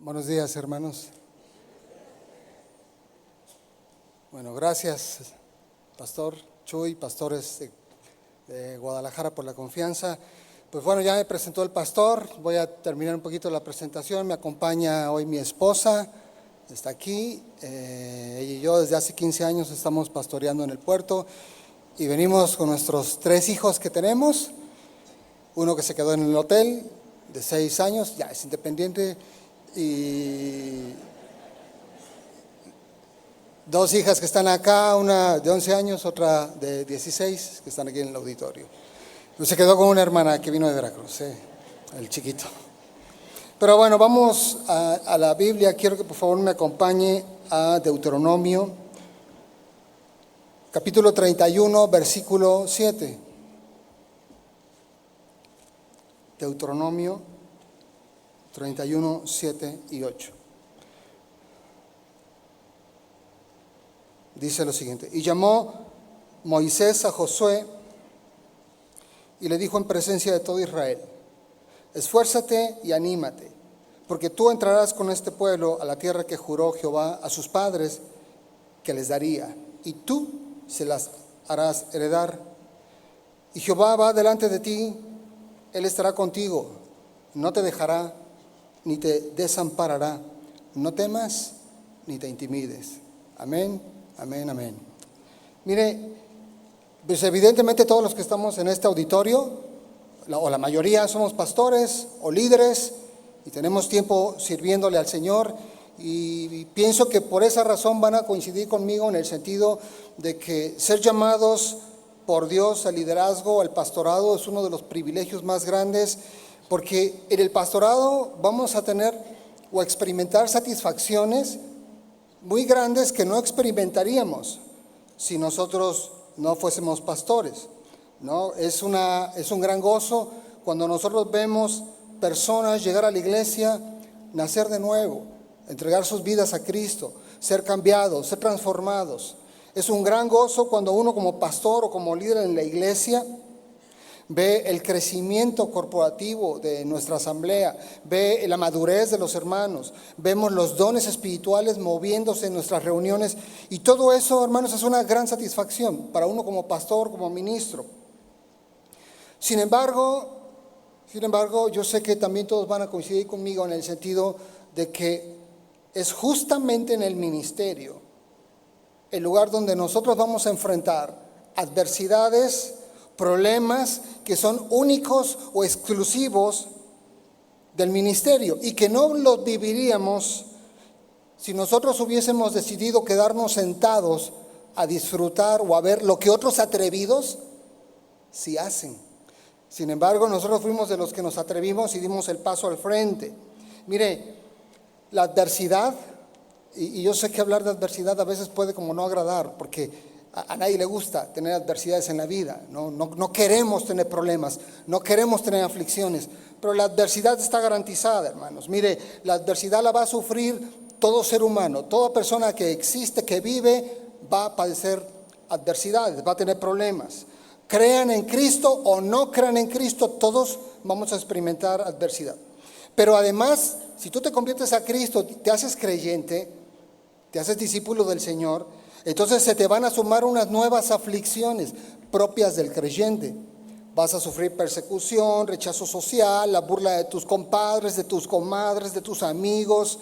Buenos días, hermanos. Bueno, gracias, Pastor Chuy, pastores de Guadalajara, por la confianza. Pues bueno, ya me presentó el pastor, voy a terminar un poquito la presentación. Me acompaña hoy mi esposa, está aquí. Ella y yo desde hace 15 años estamos pastoreando en el puerto y venimos con nuestros 3 hijos que tenemos. Uno que se quedó en el hotel de 6 años, ya es independiente, y 2 hijas que están acá, una de 11 años, otra de 16, que están aquí en el auditorio. Se quedó con una hermana que vino de Veracruz, el chiquito. Pero bueno, vamos a la Biblia. Quiero que por favor me acompañe a Deuteronomio, capítulo 31, versículo 7. Deuteronomio 31, 7 y 8. Dice lo siguiente: y llamó Moisés a Josué y le dijo en presencia de todo Israel: esfuérzate y anímate, porque tú entrarás con este pueblo a la tierra que juró Jehová a sus padres que les daría, y tú se las harás heredar. Y Jehová va delante de ti, Él estará contigo, no te dejará ni te desamparará. No temas ni te intimides. Amén, amén, amén. Mire, pues evidentemente todos los que estamos en este auditorio, o la mayoría, somos pastores o líderes y tenemos tiempo sirviéndole al Señor, y pienso que por esa razón van a coincidir conmigo en el sentido de que ser llamados por Dios al liderazgo, al pastorado, es uno de los privilegios más grandes, porque en el pastorado vamos a tener o experimentar satisfacciones muy grandes que no experimentaríamos si nosotros no fuésemos pastores, ¿no? Es un gran gozo cuando nosotros vemos personas llegar a la iglesia, nacer de nuevo, entregar sus vidas a Cristo, ser cambiados, ser transformados. Es un gran gozo cuando uno como pastor o como líder en la iglesia ve el crecimiento corporativo de nuestra asamblea, ve la madurez de los hermanos, vemos los dones espirituales moviéndose en nuestras reuniones, y todo eso, hermanos, es una gran satisfacción para uno como pastor, como ministro. Sin embargo, yo sé que también todos van a coincidir conmigo en el sentido de que es justamente en el ministerio el lugar donde nosotros vamos a enfrentar adversidades, problemas que son únicos o exclusivos del ministerio y que no los viviríamos si nosotros hubiésemos decidido quedarnos sentados a disfrutar o a ver lo que otros atrevidos sí hacen. Sin embargo, nosotros fuimos de los que nos atrevimos y dimos el paso al frente. Mire, la adversidad, y yo sé que hablar de adversidad a veces puede como no agradar, porque a nadie le gusta tener adversidades en la vida, no queremos tener problemas, no queremos tener aflicciones, pero la adversidad está garantizada, hermanos. Mire, la adversidad la va a sufrir todo ser humano, toda persona que existe, que vive, va a padecer adversidades, va a tener problemas. Crean en Cristo o no crean en Cristo, todos vamos a experimentar adversidad. Pero además, si tú te conviertes a Cristo, te haces creyente, te haces discípulo del Señor, entonces se te van a sumar unas nuevas aflicciones propias del creyente. Vas a sufrir persecución, rechazo social, la burla de tus compadres, de tus comadres, de tus amigos,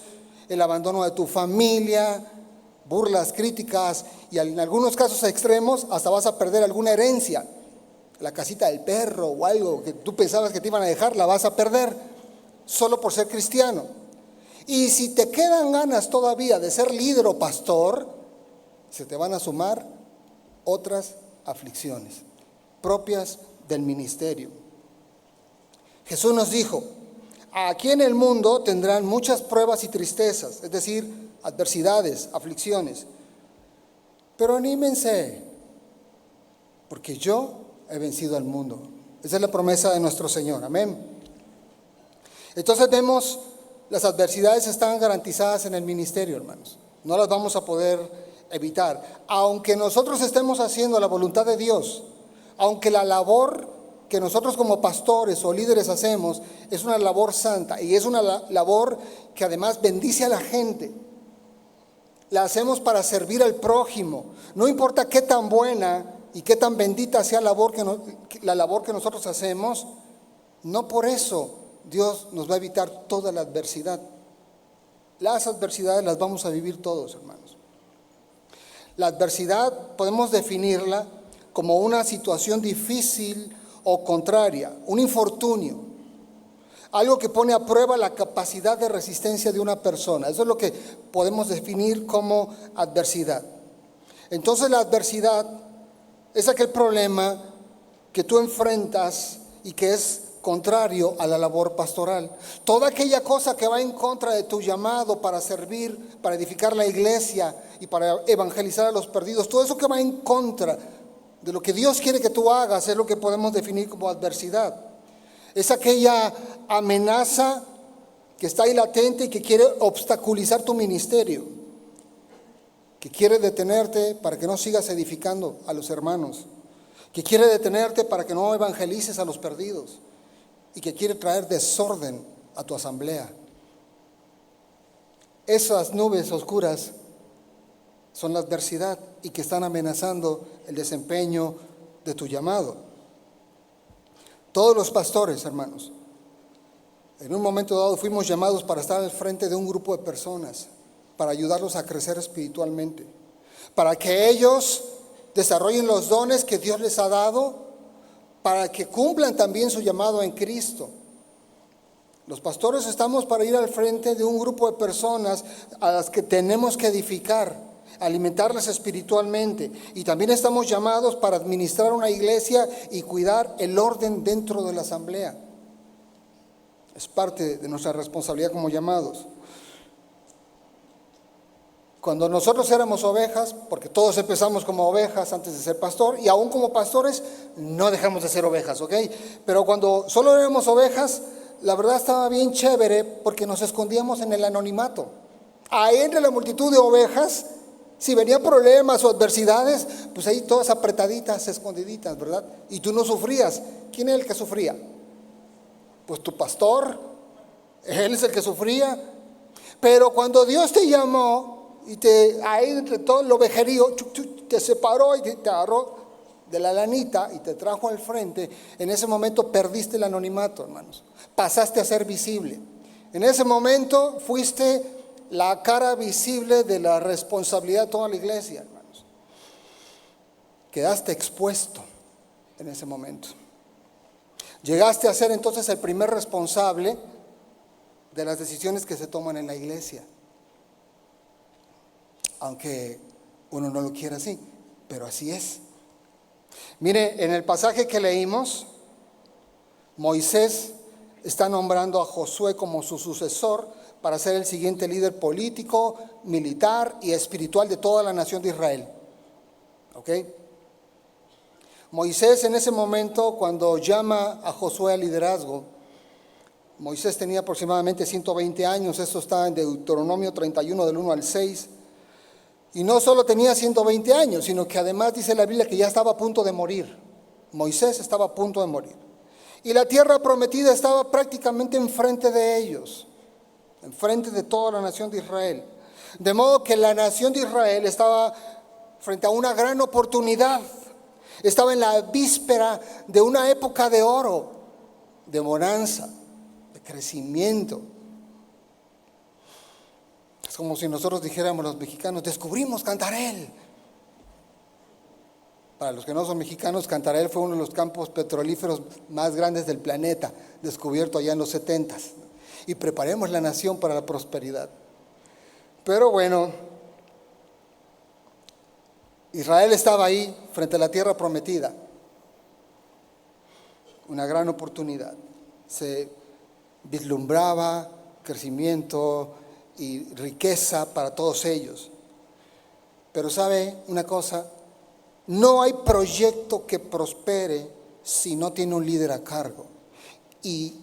el abandono de tu familia, burlas, críticas, y en algunos casos extremos hasta vas a perder alguna herencia. La casita del perro o algo que tú pensabas que te iban a dejar, la vas a perder solo por ser cristiano. Y si te quedan ganas todavía de ser líder o pastor, se te van a sumar otras aflicciones propias del ministerio. Jesús nos dijo: aquí en el mundo tendrán muchas pruebas y tristezas, es decir, adversidades, aflicciones. Pero anímense, porque yo he vencido al mundo. Esa es la promesa de nuestro Señor, amén. Entonces vemos, las adversidades están garantizadas en el ministerio, hermanos. No las vamos a poder evitar. Aunque nosotros estemos haciendo la voluntad de Dios, aunque la labor que nosotros como pastores o líderes hacemos es una labor santa y es una labor que además bendice a la gente. La hacemos para servir al prójimo. No importa qué tan buena y qué tan bendita sea la labor que nosotros hacemos, no por eso Dios nos va a evitar toda la adversidad. Las adversidades las vamos a vivir todos, hermanos. La adversidad podemos definirla como una situación difícil o contraria, un infortunio, algo que pone a prueba la capacidad de resistencia de una persona. Eso es lo que podemos definir como adversidad. Entonces la adversidad es aquel problema que tú enfrentas y que es contrario a la labor pastoral. Toda aquella cosa que va en contra de tu llamado para servir, para edificar la iglesia y para evangelizar a los perdidos, todo eso que va en contra de lo que Dios quiere que tú hagas es lo que podemos definir como adversidad. Es aquella amenaza que está ahí latente y que quiere obstaculizar tu ministerio, que quiere detenerte para que no sigas edificando a los hermanos, que quiere detenerte para que no evangelices a los perdidos y que quiere traer desorden a tu asamblea. Esas nubes oscuras son la adversidad y que están amenazando el desempeño de tu llamado. Todos los pastores, hermanos, en un momento dado fuimos llamados para estar al frente de un grupo de personas, para ayudarlos a crecer espiritualmente, para que ellos desarrollen los dones que Dios les ha dado, para que cumplan también su llamado en Cristo. Los pastores estamos para ir al frente de un grupo de personas a las que tenemos que edificar, alimentarlas espiritualmente, y también estamos llamados para administrar una iglesia y cuidar el orden dentro de la asamblea. Es parte de nuestra responsabilidad como llamados. Cuando nosotros éramos ovejas, porque todos empezamos como ovejas antes de ser pastor, y aún como pastores no dejamos de ser ovejas, ¿ok? Pero cuando solo éramos ovejas, la verdad estaba bien chévere porque nos escondíamos en el anonimato. Ahí entre la multitud de ovejas, si venían problemas o adversidades, pues ahí todas apretaditas, escondiditas, ¿verdad? Y tú no sufrías. ¿Quién era el que sufría? Pues tu pastor, él es el que sufría. Pero cuando Dios te llamó y ahí entre todo el ovejerío, te separó y te agarró de la lanita y te trajo al frente, en ese momento perdiste el anonimato, hermanos. Pasaste a ser visible. En ese momento fuiste la cara visible de la responsabilidad de toda la iglesia, hermanos. Quedaste expuesto en ese momento. Llegaste a ser entonces el primer responsable de las decisiones que se toman en la iglesia. Aunque uno no lo quiera así, pero así es. Mire, en el pasaje que leímos, Moisés está nombrando a Josué como su sucesor para ser el siguiente líder político, militar y espiritual de toda la nación de Israel. ¿Ok? Moisés en ese momento, cuando llama a Josué al liderazgo, Moisés tenía aproximadamente 120 años, esto está en Deuteronomio 31 del 1 al 6, y no solo tenía 120 años, sino que además dice la Biblia que ya estaba a punto de morir. Moisés estaba a punto de morir. Y la tierra prometida estaba prácticamente enfrente de ellos, enfrente de toda la nación de Israel. De modo que la nación de Israel estaba frente a una gran oportunidad. Estaba en la víspera de una época de oro, de bonanza, de crecimiento. Es como si nosotros dijéramos los mexicanos, descubrimos Cantarell. Para los que no son mexicanos, Cantarell fue uno de los campos petrolíferos más grandes del planeta, descubierto allá en los 70s. Y preparemos la nación para la prosperidad. Pero bueno, Israel estaba ahí frente a la tierra prometida. Una gran oportunidad. Se vislumbraba crecimiento y riqueza para todos ellos. Pero ¿sabe una cosa? No hay proyecto que prospere si no tiene un líder a cargo. Y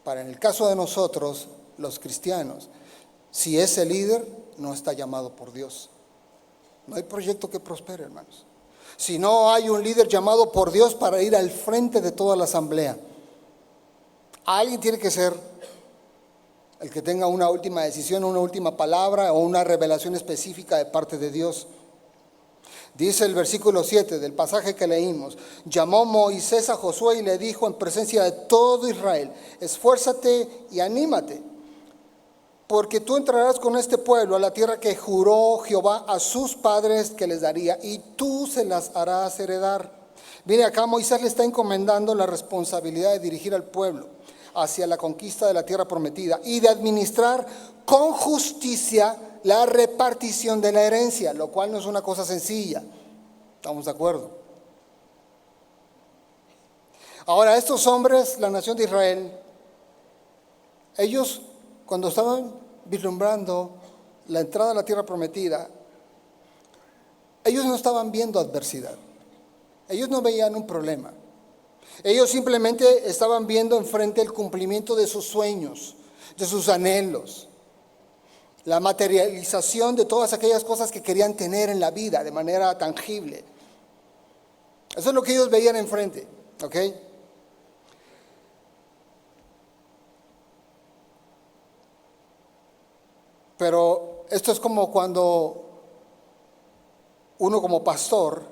en el caso de nosotros, los cristianos, si ese líder no está llamado por Dios, no hay proyecto que prospere, hermanos. si no hay un líder llamado por Dios para ir al frente de toda la asamblea. Alguien tiene que ser el que tenga una última decisión, una última palabra o una revelación específica de parte de Dios. Dice el versículo 7 del pasaje que leímos: llamó Moisés a Josué y le dijo en presencia de todo Israel: esfuérzate y anímate, porque tú entrarás con este pueblo a la tierra que juró Jehová a sus padres que les daría, y tú se las harás heredar. Mire, acá Moisés le está encomendando la responsabilidad de dirigir al pueblo hacia la conquista de la tierra prometida y de administrar con justicia la repartición de la herencia, lo cual no es una cosa sencilla. ¿Estamos de acuerdo? Ahora, estos hombres, la nación de Israel, ellos cuando estaban vislumbrando la entrada a la tierra prometida, ellos no estaban viendo adversidad. Ellos no veían un problema. Ellos simplemente estaban viendo enfrente el cumplimiento de sus sueños, de sus anhelos, la materialización de todas aquellas cosas que querían tener en la vida de manera tangible. Eso es lo que ellos veían enfrente, ¿ok? Pero esto es como cuando uno como pastor,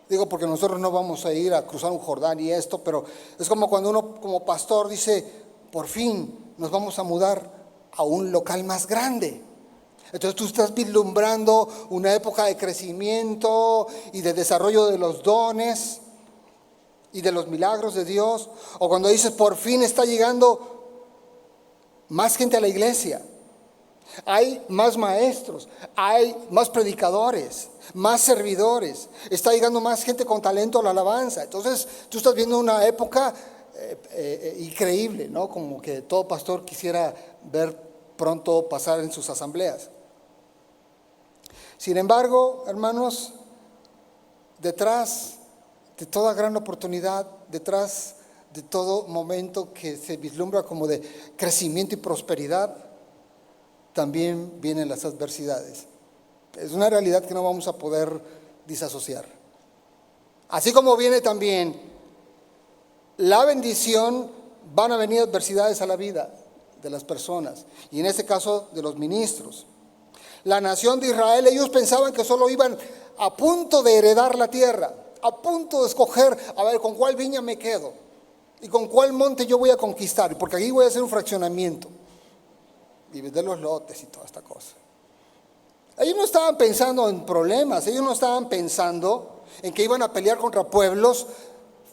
digo porque nosotros no vamos a ir a cruzar un Jordán y esto, pero es como cuando uno como pastor dice: por fin nos vamos a mudar a un local más grande. Entonces tú estás vislumbrando una época de crecimiento y de desarrollo de los dones y de los milagros de Dios. O cuando dices: por fin está llegando más gente a la iglesia. Hay más maestros, hay más predicadores, más servidores, está llegando más gente con talento a la alabanza. Entonces tú estás viendo una época increíble, ¿no? Como que todo pastor quisiera ver pronto pasar en sus asambleas. Sin embargo, hermanos, detrás de toda gran oportunidad, detrás de todo momento que se vislumbra como de crecimiento y prosperidad, también vienen las adversidades. Es una realidad que no vamos a poder disasociar. Así como viene también la bendición, van a venir adversidades a la vida de las personas, y en este caso de los ministros. La nación de Israel, ellos pensaban que solo iban a punto de heredar la tierra, a punto de escoger, a ver, con cuál viña me quedo y con cuál monte yo voy a conquistar, porque aquí voy a hacer un fraccionamiento y vender los lotes y toda esta cosa. Ellos no estaban pensando en problemas, ellos no estaban pensando en que iban a pelear contra pueblos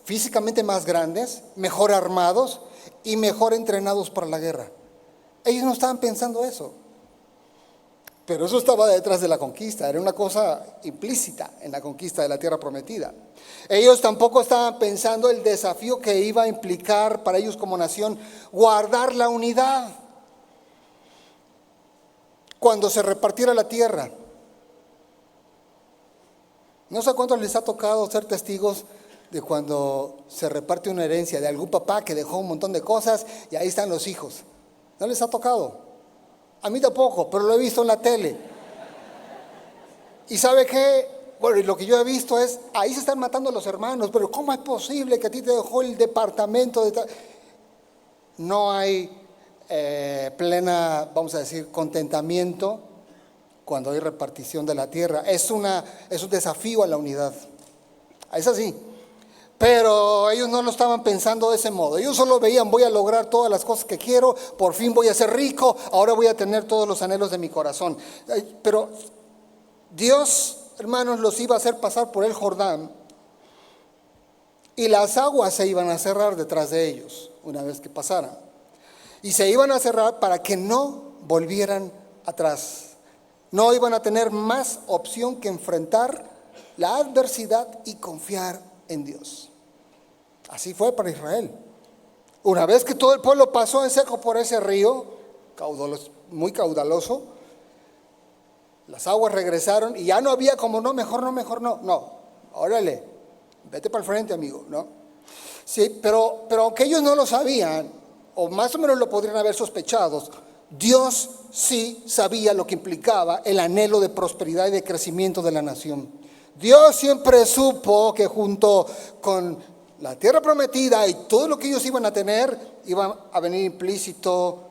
físicamente más grandes, mejor armados y mejor entrenados para la guerra. Ellos no estaban pensando eso. Pero eso estaba detrás de la conquista, era una cosa implícita en la conquista de la tierra prometida. Ellos tampoco estaban pensando el desafío que iba a implicar para ellos como nación guardar la unidad cuando se repartiera la tierra. No sé cuántos les ha tocado ser testigos de cuando se reparte una herencia de algún papá que dejó un montón de cosas y ahí están los hijos. ¿No les ha tocado? A mí tampoco, pero lo he visto en la tele. ¿Y sabe qué? Bueno, y lo que yo he visto es, ahí se están matando los hermanos, pero ¿cómo es posible que a ti te dejó el departamento de tal? No hay plena, vamos a decir, contentamiento cuando hay repartición de la tierra. Es un desafío a la unidad. Es así. Pero ellos no lo estaban pensando de ese modo. Ellos solo veían: voy a lograr todas las cosas que quiero, por fin voy a ser rico, ahora voy a tener todos los anhelos de mi corazón. Pero Dios, hermanos, los iba a hacer pasar por el Jordán y las aguas se iban a cerrar detrás de ellos una vez que pasaran. Y se iban a cerrar para que no volvieran atrás. No iban a tener más opción que enfrentar la adversidad y confiar en Dios. Así fue para Israel. Una vez que todo el pueblo pasó en seco por ese río, muy caudaloso, las aguas regresaron y ya no había como no, mejor no. No, órale, vete para el frente, amigo, ¿no? Sí, pero aunque ellos no lo sabían, o más o menos lo podrían haber sospechado, Dios sí sabía lo que implicaba el anhelo de prosperidad y de crecimiento de la nación. Dios siempre supo que junto con la tierra prometida y todo lo que ellos iban a tener, iban a venir implícito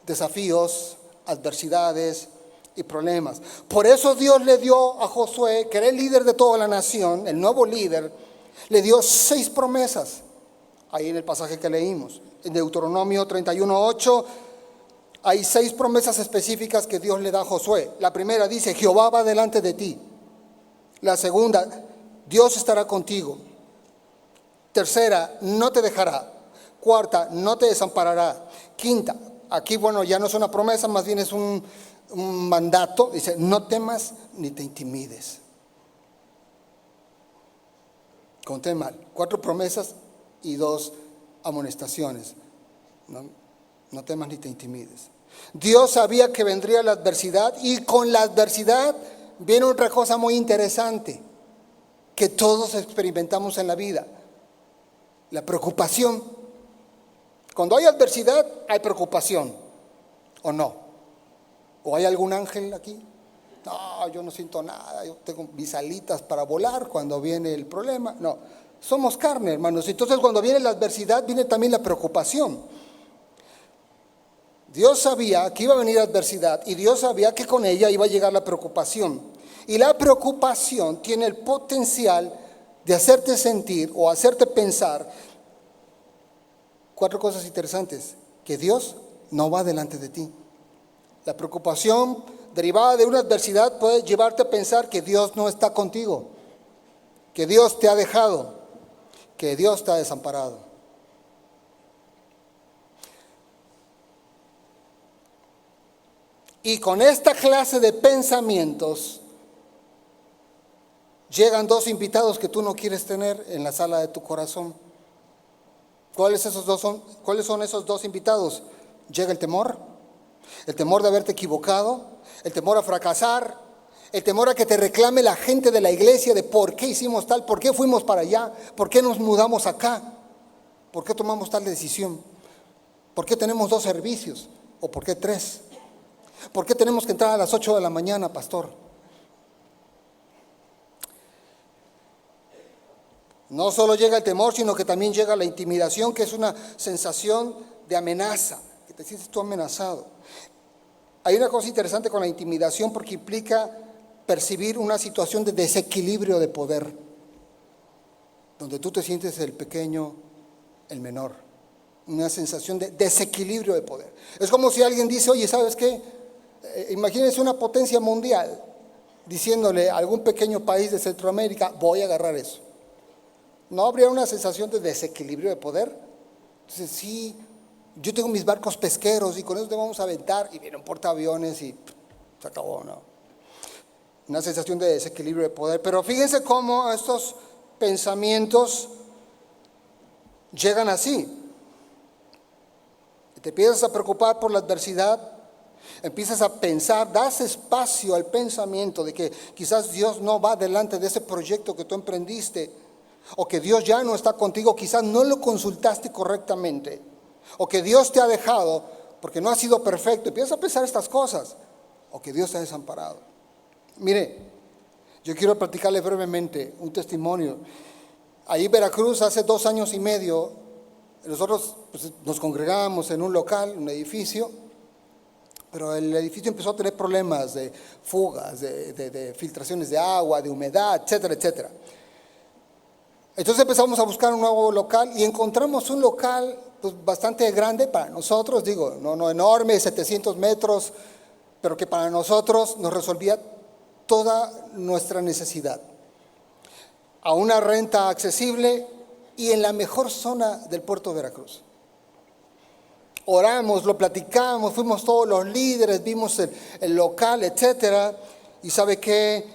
desafíos, adversidades y problemas. Por eso Dios le dio a Josué, que era el líder de toda la nación, el nuevo líder, le dio 6 promesas. Ahí en el pasaje que leímos, en Deuteronomio 31:8, hay 6 promesas específicas que Dios le da a Josué. La primera dice: Jehová va delante de ti. La segunda: Dios estará contigo. Tercera: no te dejará. Cuarta: no te desamparará. Quinta, aquí ya no es una promesa, más bien es un mandato. Dice: no temas ni te intimides. Conté mal. 4 promesas y 2 amonestaciones. No temas ni te intimides. Dios sabía que vendría la adversidad, y con la adversidad viene otra cosa muy interesante que todos experimentamos en la vida: la preocupación. Cuando hay adversidad, hay preocupación, ¿o no? ¿O hay algún ángel aquí? No, yo no siento nada, yo tengo mis alitas para volar cuando viene el problema. No, somos carne, hermanos. Entonces, cuando viene la adversidad, viene también la preocupación. Dios sabía que iba a venir adversidad, y Dios sabía que con ella iba a llegar la preocupación. Y la preocupación tiene el potencial de hacerte sentir o hacerte pensar 4 cosas interesantes: que Dios no va delante de ti. La preocupación derivada de una adversidad puede llevarte a pensar que Dios no está contigo, que Dios te ha dejado, que Dios te ha desamparado. Y con esta clase de pensamientos llegan 2 invitados que tú no quieres tener en la sala de tu corazón. ¿Cuáles son esos 2 invitados? Llega el temor de haberte equivocado, el temor a fracasar, el temor a que te reclame la gente de la iglesia de por qué hicimos tal, por qué fuimos para allá, por qué nos mudamos acá, por qué tomamos tal decisión, por qué tenemos 2 servicios o por qué 3. ¿Por qué tenemos que entrar a las 8 de la mañana, pastor? No solo llega el temor, sino que también llega la intimidación, que es una sensación de amenaza, que te sientes tú amenazado. Hay una cosa interesante con la intimidación, porque implica percibir una situación de desequilibrio de poder, donde tú te sientes el pequeño, el menor. Una sensación de desequilibrio de poder. Es como si alguien dice: oye, ¿sabes qué? Imagínense una potencia mundial diciéndole a algún pequeño país de Centroamérica: voy a agarrar eso. ¿No habría una sensación de desequilibrio de poder? Entonces, sí, yo tengo mis barcos pesqueros y con eso te vamos a aventar, y viene un portaaviones y se acabó, ¿no? Una sensación de desequilibrio de poder. Pero fíjense cómo estos pensamientos llegan así. Te empiezas a preocupar por la adversidad, empiezas a pensar, das espacio al pensamiento de que quizás Dios no va delante de ese proyecto que tú emprendiste, o que Dios ya no está contigo, quizás no lo consultaste correctamente, o que Dios te ha dejado porque no ha sido perfecto. Empiezas a pensar estas cosas, o que Dios te ha desamparado. Mire, yo quiero platicarle brevemente un testimonio. Ahí en Veracruz, hace 2 años y medio, nosotros nos congregamos en un local, un edificio, pero el edificio empezó a tener problemas de fugas, de filtraciones de agua, de humedad, etcétera, etcétera. Entonces empezamos a buscar un nuevo local y encontramos un local bastante grande para nosotros, no enorme, 700 metros, pero que para nosotros nos resolvía toda nuestra necesidad. A una renta accesible y en la mejor zona del puerto de Veracruz. Oramos, lo platicamos, fuimos todos los líderes, vimos el local, etcétera. Y ¿sabe qué?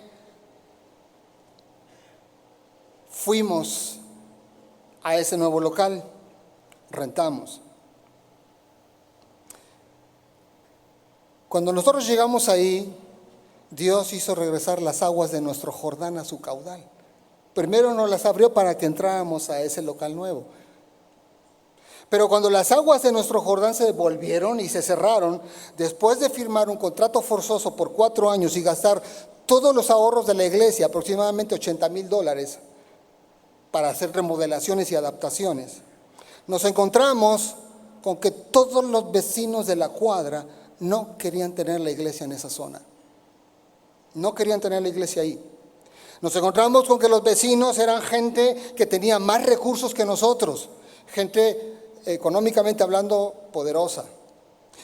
Fuimos a ese nuevo local, rentamos. Cuando nosotros llegamos ahí, Dios hizo regresar las aguas de nuestro Jordán a su caudal. Primero nos las abrió para que entráramos a ese local nuevo. Pero cuando las aguas de nuestro Jordán se volvieron y se cerraron, después de firmar un contrato forzoso por 4 años y gastar todos los ahorros de la iglesia, aproximadamente $80,000, para hacer remodelaciones y adaptaciones, nos encontramos con que todos los vecinos de la cuadra no querían tener la iglesia en esa zona. No querían tener la iglesia ahí. Nos encontramos con que los vecinos eran gente que tenía más recursos que nosotros, gente económicamente hablando poderosa,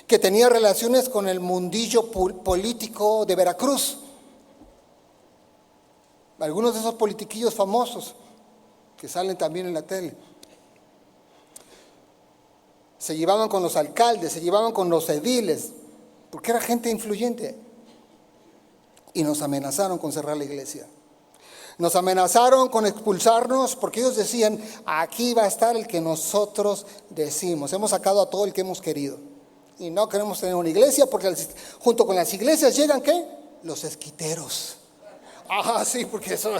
que tenía relaciones con el mundillo político de Veracruz. Algunos de esos politiquillos famosos que salen también en la tele. Se llevaban con los alcaldes, se llevaban con los ediles, porque era gente influyente. Y nos amenazaron con cerrar la iglesia. Nos amenazaron con expulsarnos porque ellos decían, aquí va a estar el que nosotros decimos. Hemos sacado a todo el que hemos querido. Y no queremos tener una iglesia porque junto con las iglesias llegan, ¿qué? Los esquiteros. Ah, sí, porque eso...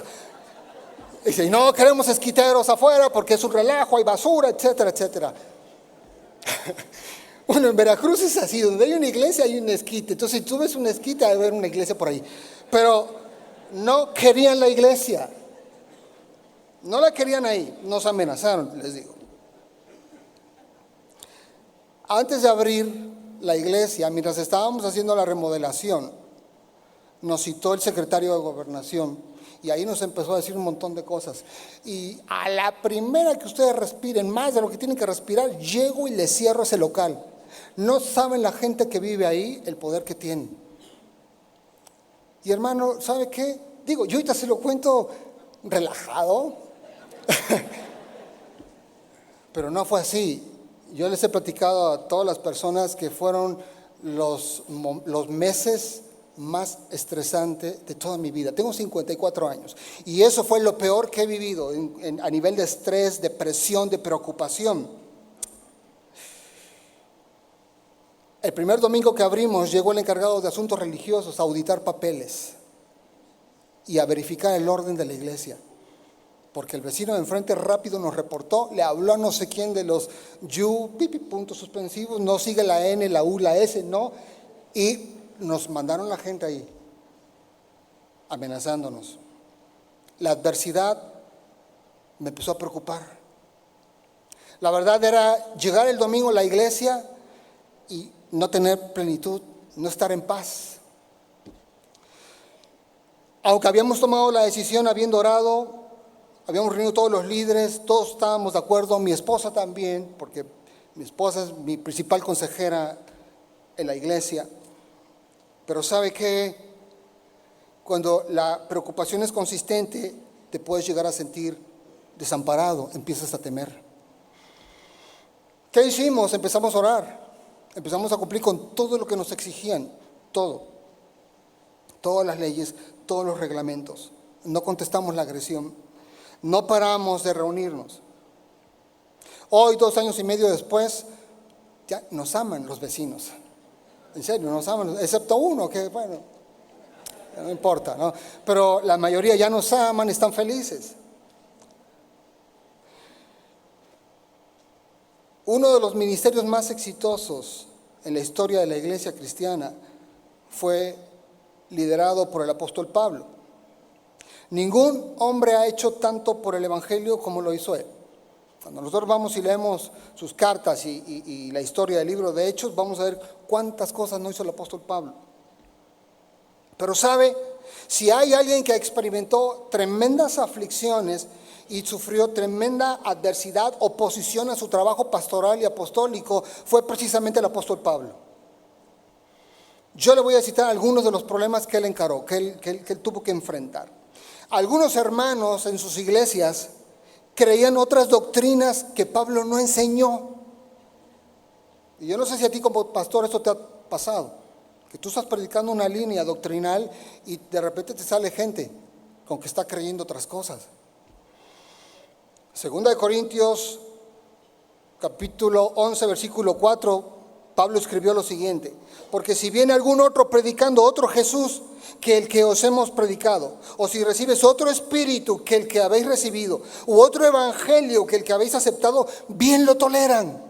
Dice, y no queremos esquiteros afuera porque es un relajo, hay basura, etcétera, etcétera. Bueno, en Veracruz es así, donde hay una iglesia hay un esquite. Entonces, si tú ves un esquite, hay que haber una iglesia por ahí. Pero no querían la iglesia. No la querían ahí. Nos amenazaron, les digo. Antes de abrir la iglesia, mientras estábamos haciendo la remodelación, nos citó el secretario de Gobernación y ahí nos empezó a decir un montón de cosas. Y a la primera que ustedes respiren más de lo que tienen que respirar, llego y les cierro ese local. No saben la gente que vive ahí el poder que tienen. Y hermano, ¿sabe qué? Digo, yo ahorita se lo cuento relajado, pero no fue así. Yo les he platicado a todas las personas que fueron los meses más estresantes de toda mi vida. Tengo 54 años y eso fue lo peor que he vivido a nivel de estrés, de presión, de preocupación. El primer domingo que abrimos llegó el encargado de asuntos religiosos a auditar papeles y a verificar el orden de la iglesia. Porque el vecino de enfrente rápido nos reportó, le habló a no sé quién de los puntos suspensivos, no sigue la N, la U, la S, no. Y nos mandaron la gente ahí, amenazándonos. La adversidad me empezó a preocupar. La verdad era llegar el domingo a la iglesia y no tener plenitud, no estar en paz. Aunque habíamos tomado la decisión, habiendo orado, habíamos reunido todos los líderes, todos estábamos de acuerdo, mi esposa también, porque mi esposa es mi principal consejera en la iglesia. Pero ¿sabe qué? Cuando la preocupación es consistente, te puedes llegar a sentir desamparado, empiezas a temer. ¿Qué hicimos? Empezamos a orar, empezamos a cumplir con todo lo que nos exigían, todas las leyes, todos los reglamentos. No contestamos la agresión, no paramos de reunirnos. Hoy, 2 años y medio después, ya nos aman los vecinos. En serio, nos aman, excepto uno que, bueno, no importa, ¿no? Pero la mayoría ya nos aman, están felices. Uno de los ministerios más exitosos en la historia de la iglesia cristiana fue liderado por el apóstol Pablo. Ningún hombre ha hecho tanto por el evangelio como lo hizo él. Cuando nosotros vamos y leemos sus cartas y la historia del libro de Hechos, vamos a ver cuántas cosas no hizo el apóstol Pablo. Pero sabe, si hay alguien que experimentó tremendas aflicciones y sufrió tremenda adversidad, oposición a su trabajo pastoral y apostólico, fue precisamente el apóstol Pablo. Yo le voy a citar algunos de los problemas que él encaró, que él tuvo que enfrentar. Algunos hermanos en sus iglesias creían otras doctrinas que Pablo no enseñó. Y yo no sé si a ti como pastor esto te ha pasado, que tú estás predicando una línea doctrinal y de repente te sale gente con que está creyendo otras cosas. Segunda de Corintios, capítulo 11, versículo 4, Pablo escribió lo siguiente: porque si viene algún otro predicando otro Jesús que el que os hemos predicado, o si recibes otro espíritu que el que habéis recibido, u otro evangelio que el que habéis aceptado, bien lo toleran.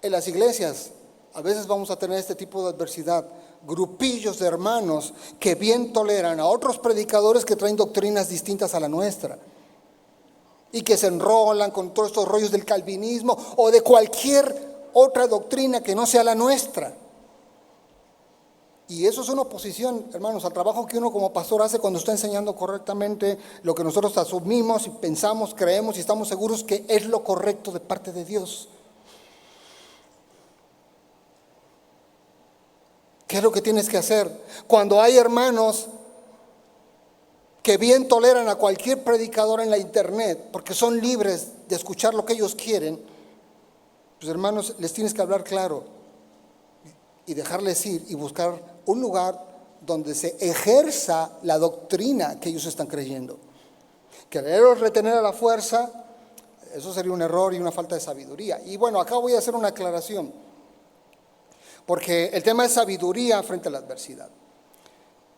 En las iglesias A veces vamos a tener este tipo de adversidad. Grupillos de hermanos que bien toleran a otros predicadores que traen doctrinas distintas a la nuestra y que se enrolan con todos estos rollos del calvinismo o de cualquier otra doctrina que no sea la nuestra. Y eso es una oposición, hermanos, al trabajo que uno como pastor hace cuando está enseñando correctamente lo que nosotros asumimos y pensamos, creemos y estamos seguros que es lo correcto de parte de Dios. ¿Qué es lo que tienes que hacer? Cuando hay hermanos que bien toleran a cualquier predicador en la internet, porque son libres de escuchar lo que ellos quieren, pues hermanos, les tienes que hablar claro y dejarles ir y buscar un lugar donde se ejerza la doctrina que ellos están creyendo. Quererlos retener a la fuerza, eso sería un error y una falta de sabiduría. Y bueno, acá voy a hacer una aclaración, porque el tema es sabiduría frente a la adversidad.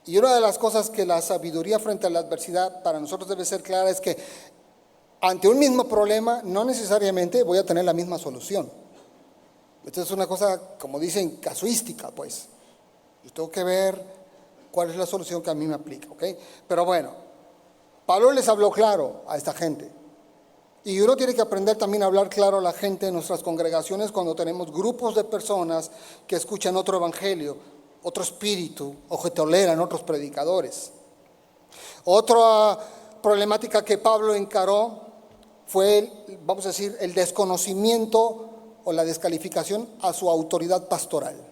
Y una de las cosas que la sabiduría frente a la adversidad para nosotros debe ser clara es que ante un mismo problema no necesariamente voy a tener la misma solución. Esto es una cosa, como dicen, casuística, pues. Yo tengo que ver cuál es la solución que a mí me aplica, ¿ok? Pero bueno, Pablo les habló claro a esta gente. Y uno tiene que aprender también a hablar claro a la gente en nuestras congregaciones cuando tenemos grupos de personas que escuchan otro evangelio, otro espíritu, o que toleran otros predicadores. Otra problemática que Pablo encaró fue, vamos a decir, el desconocimiento o la descalificación a su autoridad pastoral.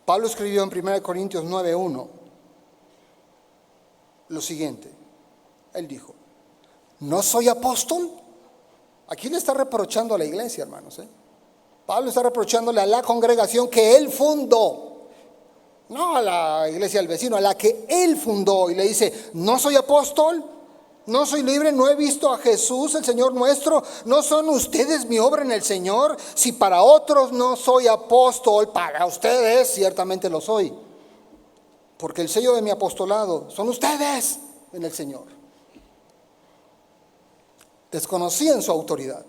Pablo escribió en 1 Corintios 9:1 lo siguiente. Él dijo, ¿no soy apóstol? Aquí le está reprochando a la iglesia, hermanos. Pablo está reprochándole a la congregación que él fundó, no a la iglesia del vecino, a la que él fundó. Y le dice, ¿no soy apóstol? ¿No soy libre? ¿No he visto a Jesús, el Señor nuestro? ¿No son ustedes mi obra en el Señor? Si para otros no soy apóstol, para ustedes ciertamente lo soy. Porque el sello de mi apostolado son ustedes en el Señor. Desconocían su autoridad.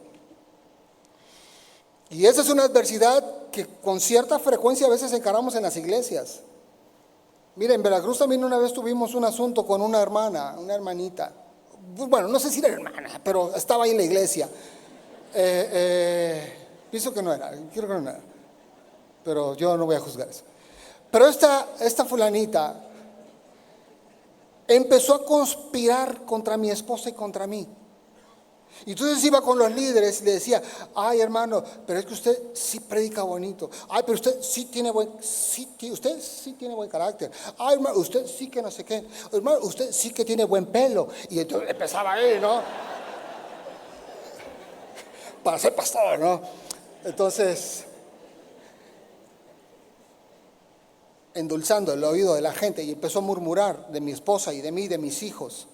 Y esa es una adversidad que con cierta frecuencia a veces encaramos en las iglesias. Mira, en Veracruz también una vez tuvimos un asunto con una hermana, una hermanita. Bueno, no sé si era hermana, pero estaba ahí en la iglesia. Pienso que no era, creo que no era. Pero yo no voy a juzgar eso. Pero esta fulanita empezó a conspirar contra mi esposa y contra mí. Y entonces iba con los líderes y le decía, ay hermano, pero es que usted sí predica bonito. Ay, pero usted sí tiene usted sí tiene buen carácter. Ay, hermano, usted sí que no sé qué. Hermano, usted sí que tiene buen pelo. Y entonces empezaba ahí, ¿no? Para ser pastor, ¿no? Entonces, endulzando el oído de la gente, y empezó a murmurar de mi esposa y de mí, de mis hijos.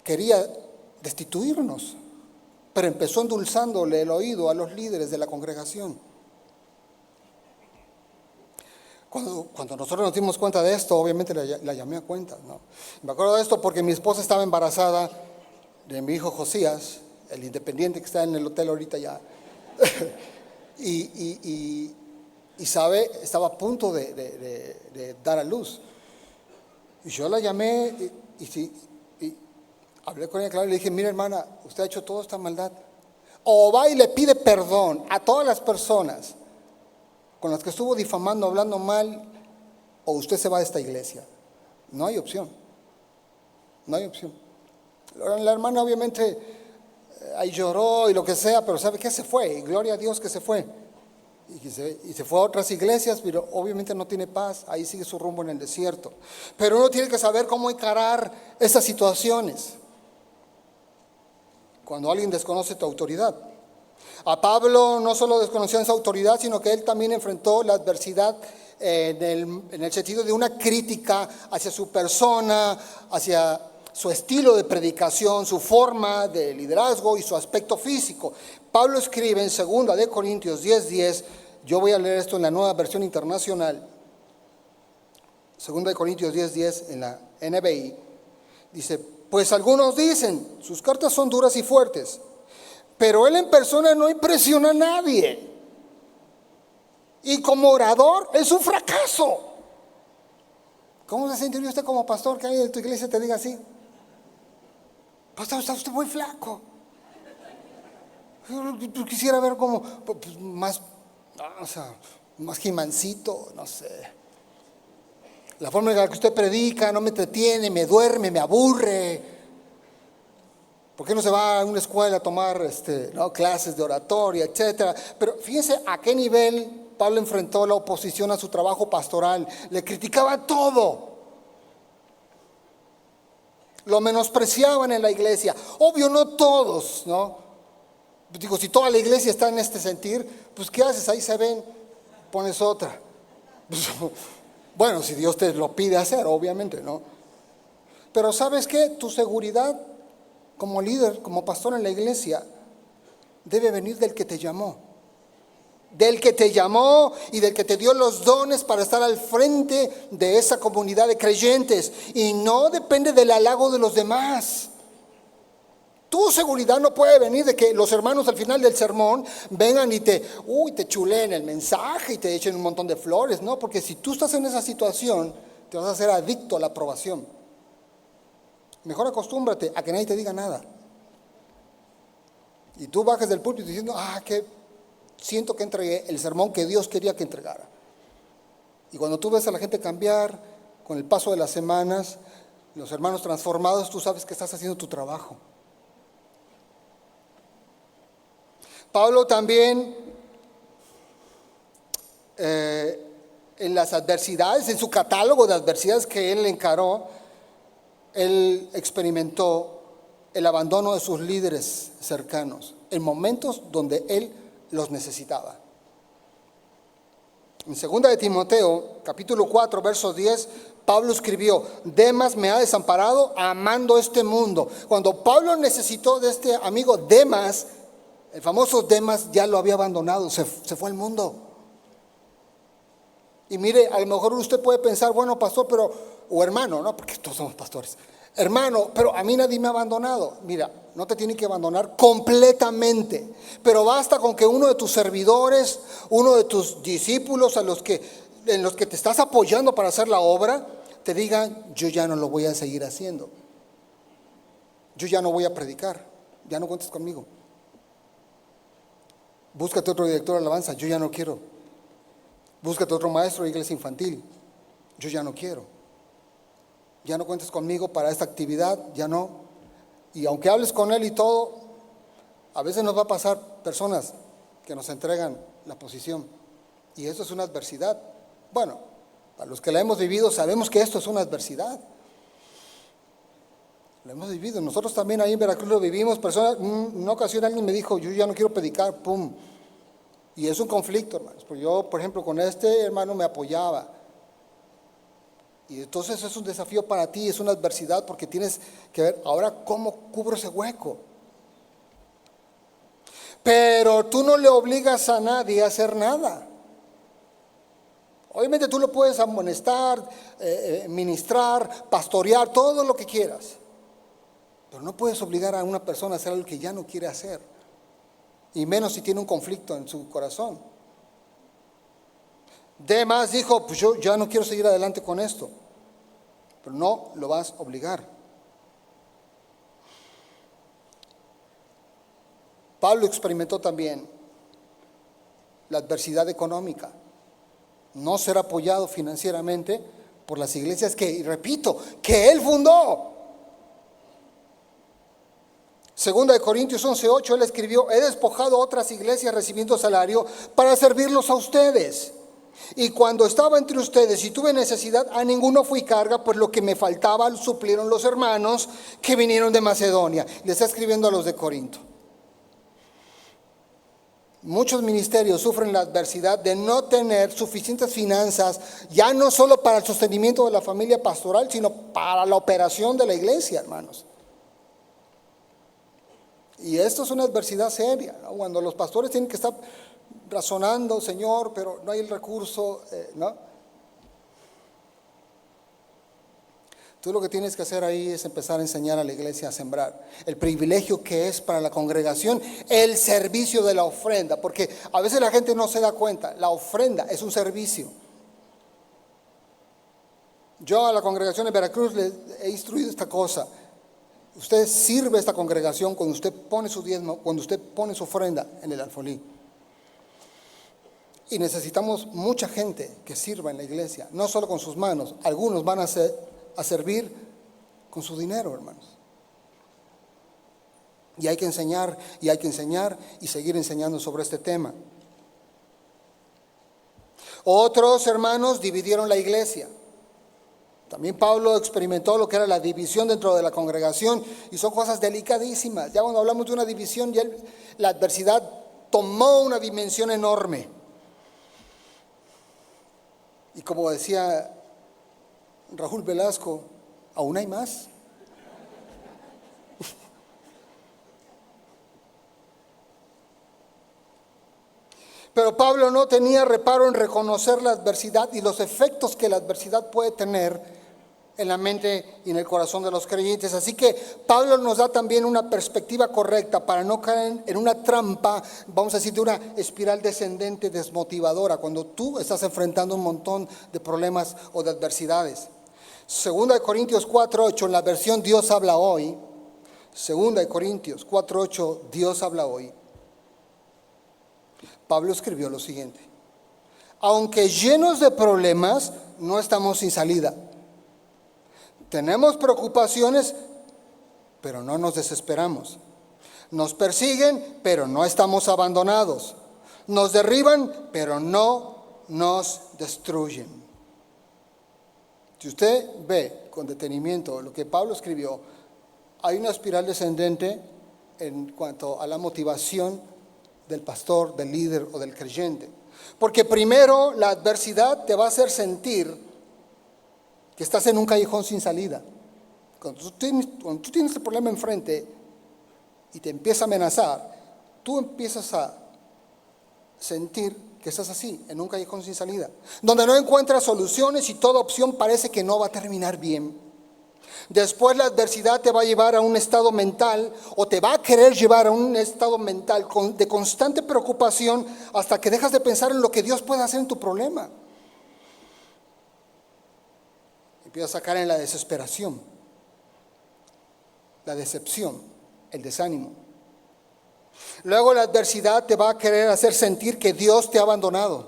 Quería destituirnos, pero empezó endulzándole el oído a los líderes de la congregación. Cuando nosotros nos dimos cuenta de esto, obviamente la llamé a cuenta, ¿no? Me acuerdo de esto porque mi esposa estaba embarazada de mi hijo Josías, el independiente que está en el hotel ahorita ya. y sabe, estaba a punto de dar a luz. Y yo la llamé y hablé con ella, claro, y le dije, mira hermana, usted ha hecho toda esta maldad. O va y le pide perdón a todas las personas con las que estuvo difamando, hablando mal, o usted se va de esta iglesia. No hay opción. No hay opción. La hermana obviamente ahí lloró y lo que sea, pero ¿sabe qué? Se fue, y gloria a Dios que se fue. Y se fue a otras iglesias, pero obviamente no tiene paz, ahí sigue su rumbo en el desierto. Pero uno tiene que saber cómo encarar esas situaciones cuando alguien desconoce tu autoridad. A Pablo no solo desconocían su autoridad, sino que él también enfrentó la adversidad en el sentido de una crítica hacia su persona, hacia su estilo de predicación, su forma de liderazgo y su aspecto físico. Pablo escribe en 2 de Corintios 10:10, yo voy a leer esto en la Nueva Versión Internacional, 2 de Corintios 10:10 en la NBI, dice, pues algunos dicen, sus cartas son duras y fuertes, pero él en persona no impresiona a nadie. Y como orador es un fracaso. ¿Cómo se sentiría usted como pastor que alguien de tu iglesia te diga así? Pastor, está usted muy flaco. Yo quisiera ver como más, o sea, más jimancito, no sé. La forma en la que usted predica no me entretiene, me duerme, me aburre. ¿Por qué no se va a una escuela a tomar clases de oratoria, etcétera? Pero fíjense a qué nivel Pablo enfrentó la oposición a su trabajo pastoral. Le criticaban todo. Lo menospreciaban en la iglesia. Obvio, no todos, ¿no? Digo, si toda la iglesia está en este sentir, pues ¿qué haces? Ahí se ven, pones otra. Bueno, si Dios te lo pide hacer, obviamente, ¿no? Pero ¿sabes qué? Tu seguridad como líder, como pastor en la iglesia, debe venir del que te llamó. Del que te llamó y del que te dio los dones para estar al frente de esa comunidad de creyentes. Y no depende del halago de los demás. Tu seguridad no puede venir de que los hermanos al final del sermón vengan y te chuleen el mensaje y te echen un montón de flores. No, porque si tú estás en esa situación, te vas a hacer adicto a la aprobación. Mejor acostúmbrate a que nadie te diga nada. Y tú bajes del púlpito diciendo, que siento que entregué el sermón que Dios quería que entregara. Y cuando tú ves a la gente cambiar con el paso de las semanas, los hermanos transformados, tú sabes que estás haciendo tu trabajo. Pablo también, en las adversidades, en su catálogo de adversidades que él encaró, él experimentó el abandono de sus líderes cercanos en momentos donde él los necesitaba. En 2 de Timoteo, capítulo 4, verso 10, Pablo escribió: Demas me ha desamparado amando este mundo. Cuando Pablo necesitó de este amigo Demas, el famoso Demas ya lo había abandonado, se fue al mundo. Y mire, a lo mejor usted puede pensar, bueno, pastor, o hermano, ¿no? Porque todos somos pastores. Hermano, pero a mí nadie me ha abandonado. Mira, no te tiene que abandonar completamente, pero basta con que uno de tus servidores, uno de tus discípulos en los que te estás apoyando para hacer la obra, te digan: yo ya no lo voy a seguir haciendo. Yo ya no voy a predicar, ya no cuentes conmigo. Búscate otro director de alabanza, yo ya no quiero. Búscate otro maestro de iglesia infantil, yo ya no quiero. Ya no cuentes conmigo para esta actividad, ya no. Y aunque hables con él y todo, a veces nos va a pasar personas que nos entregan la posición. Y eso es una adversidad. Bueno, para los que la hemos vivido sabemos que esto es una adversidad. Lo hemos vivido. Nosotros también ahí en Veracruz lo vivimos. Personas, una ocasión alguien me dijo: yo ya no quiero predicar, pum. Y es un conflicto, hermanos. Porque yo, por ejemplo, con este hermano me apoyaba. Y entonces es un desafío para ti, es una adversidad, porque tienes que ver ahora cómo cubro ese hueco. Pero tú no le obligas a nadie a hacer nada. Obviamente tú lo puedes amonestar, ministrar, pastorear, todo lo que quieras. Pero no puedes obligar a una persona a hacer algo que ya no quiere hacer. Y menos si tiene un conflicto en su corazón. Demas dijo: pues yo ya no quiero seguir adelante con esto. Pero no lo vas a obligar. Pablo experimentó también la adversidad económica. No ser apoyado financieramente por las iglesias que, repito, que él fundó. Segunda de Corintios 11:8, él escribió: he despojado a otras iglesias recibiendo salario para servirlos a ustedes. Y cuando estaba entre ustedes y tuve necesidad, a ninguno fui carga, pues lo que me faltaba lo suplieron los hermanos que vinieron de Macedonia. Le está escribiendo a los de Corinto. Muchos ministerios sufren la adversidad de no tener suficientes finanzas, ya no solo para el sostenimiento de la familia pastoral, sino para la operación de la iglesia, hermanos. Y esto es una adversidad seria, ¿no? Cuando los pastores tienen que estar razonando: Señor, pero no hay el recurso, ¿no? Tú lo que tienes que hacer ahí es empezar a enseñar a la iglesia a sembrar. El privilegio que es para la congregación el servicio de la ofrenda. Porque a veces la gente no se da cuenta. La ofrenda es un servicio. Yo a la congregación de Veracruz les he instruido esta cosa. Usted sirve a esta congregación cuando usted pone su diezmo, cuando usted pone su ofrenda en el alfolí. Y necesitamos mucha gente que sirva en la iglesia, no solo con sus manos. Algunos van a servir con su dinero, hermanos. Y hay que enseñar, y seguir enseñando sobre este tema. Otros hermanos dividieron la iglesia. También Pablo experimentó lo que era la división dentro de la congregación, y son cosas delicadísimas. Ya cuando hablamos de una división, ya la adversidad tomó una dimensión enorme. Y como decía Raúl Velasco, ¿aún hay más? Pero Pablo no tenía reparo en reconocer la adversidad y los efectos que la adversidad puede tener en la mente y en el corazón de los creyentes. Así que Pablo nos da también una perspectiva correcta para no caer en una trampa, vamos a decir, de una espiral descendente desmotivadora cuando tú estás enfrentando un montón de problemas o de adversidades. 2 Corintios 4:8, en la versión Dios habla hoy. 2 Corintios 4:8, Dios habla hoy. Pablo escribió lo siguiente: aunque llenos de problemas, no estamos sin salida. Tenemos preocupaciones, pero no nos desesperamos. Nos persiguen, pero no estamos abandonados. Nos derriban, pero no nos destruyen. Si usted ve con detenimiento lo que Pablo escribió, hay una espiral descendente en cuanto a la motivación del pastor, del líder o del creyente. Porque primero la adversidad te va a hacer sentir que estás en un callejón sin salida. Cuando tú tienes el problema enfrente y te empieza a amenazar, tú empiezas a sentir que estás así, en un callejón sin salida, donde no encuentras soluciones y toda opción parece que no va a terminar bien. Después la adversidad te va a llevar a un estado mental, o te va a querer llevar a un estado mental de constante preocupación, hasta que dejas de pensar en lo que Dios puede hacer en tu problema. Empiezas a caer en la desesperación, la decepción, el desánimo. Luego la adversidad te va a querer hacer sentir que Dios te ha abandonado.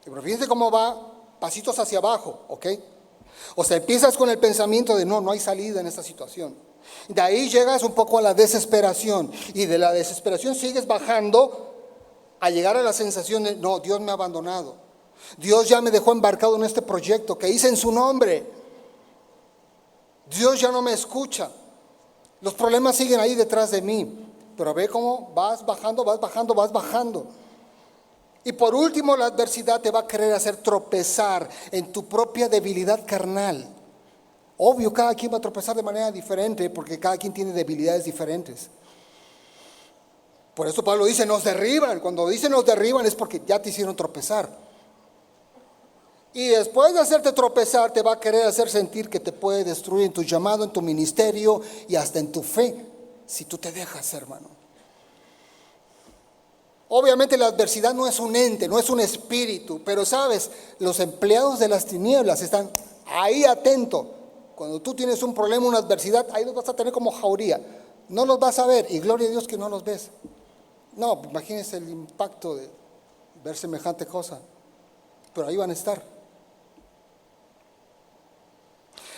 Pero fíjense cómo va, pasitos hacia abajo, ¿ok? O sea, empiezas con el pensamiento de no hay salida en esta situación. De ahí llegas un poco a la desesperación, y de la desesperación sigues bajando a llegar a la sensación de no, Dios me ha abandonado. Dios ya me dejó embarcado en este proyecto que hice en su nombre. Dios ya no me escucha. Los problemas siguen ahí detrás de mí. Pero ve cómo vas bajando, vas bajando, vas bajando. Y por último, la adversidad te va a querer hacer tropezar en tu propia debilidad carnal. Obvio, cada quien va a tropezar de manera diferente, porque cada quien tiene debilidades diferentes. Por eso Pablo dice, nos derriban. Cuando dice nos derriban es porque ya te hicieron tropezar. Y después de hacerte tropezar, te va a querer hacer sentir que te puede destruir en tu llamado, en tu ministerio y hasta en tu fe, si tú te dejas, hermano. Obviamente la adversidad no es un ente, no es un espíritu, pero sabes, los empleados de las tinieblas están ahí atentos. Cuando tú tienes un problema, una adversidad, ahí los vas a tener como jauría. No los vas a ver, y gloria a Dios que no los ves. No, imagínense el impacto de ver semejante cosa, pero ahí van a estar.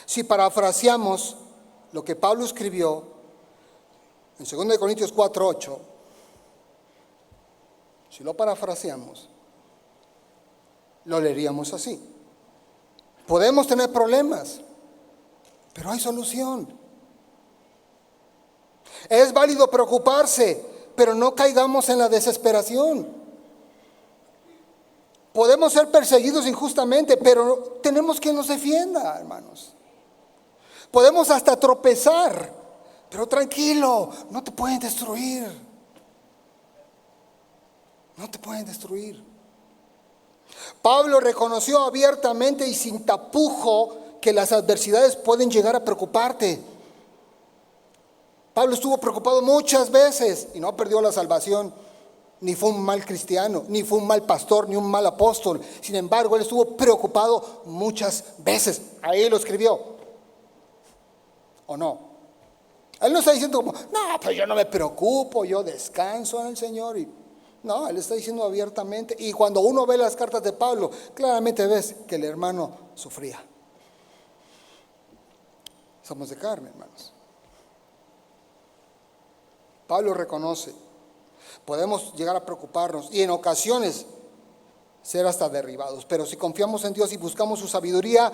Si parafraseamos lo que Pablo escribió en 2 Corintios 4:8, si lo parafraseamos, lo leeríamos así: podemos tener problemas, pero hay solución. Es válido preocuparse, pero no caigamos en la desesperación. Podemos ser perseguidos injustamente, pero tenemos quien nos defienda, hermanos. Podemos hasta tropezar, pero tranquilo, no te pueden destruir. No te pueden destruir. Pablo reconoció abiertamente y sin tapujo que las adversidades pueden llegar a preocuparte. Pablo estuvo preocupado muchas veces y no perdió la salvación, ni fue un mal cristiano, ni fue un mal pastor, ni un mal apóstol. Sin embargo, él estuvo preocupado muchas veces. Ahí lo escribió. ¿O no? Él no está diciendo como, no, pues yo no me preocupo, yo descanso en el Señor. No, él está diciendo abiertamente. Y cuando uno ve las cartas de Pablo, claramente ves que el hermano sufría. Somos de carne, hermanos. Pablo reconoce, podemos llegar a preocuparnos y en ocasiones ser hasta derribados, pero si confiamos en Dios y buscamos su sabiduría,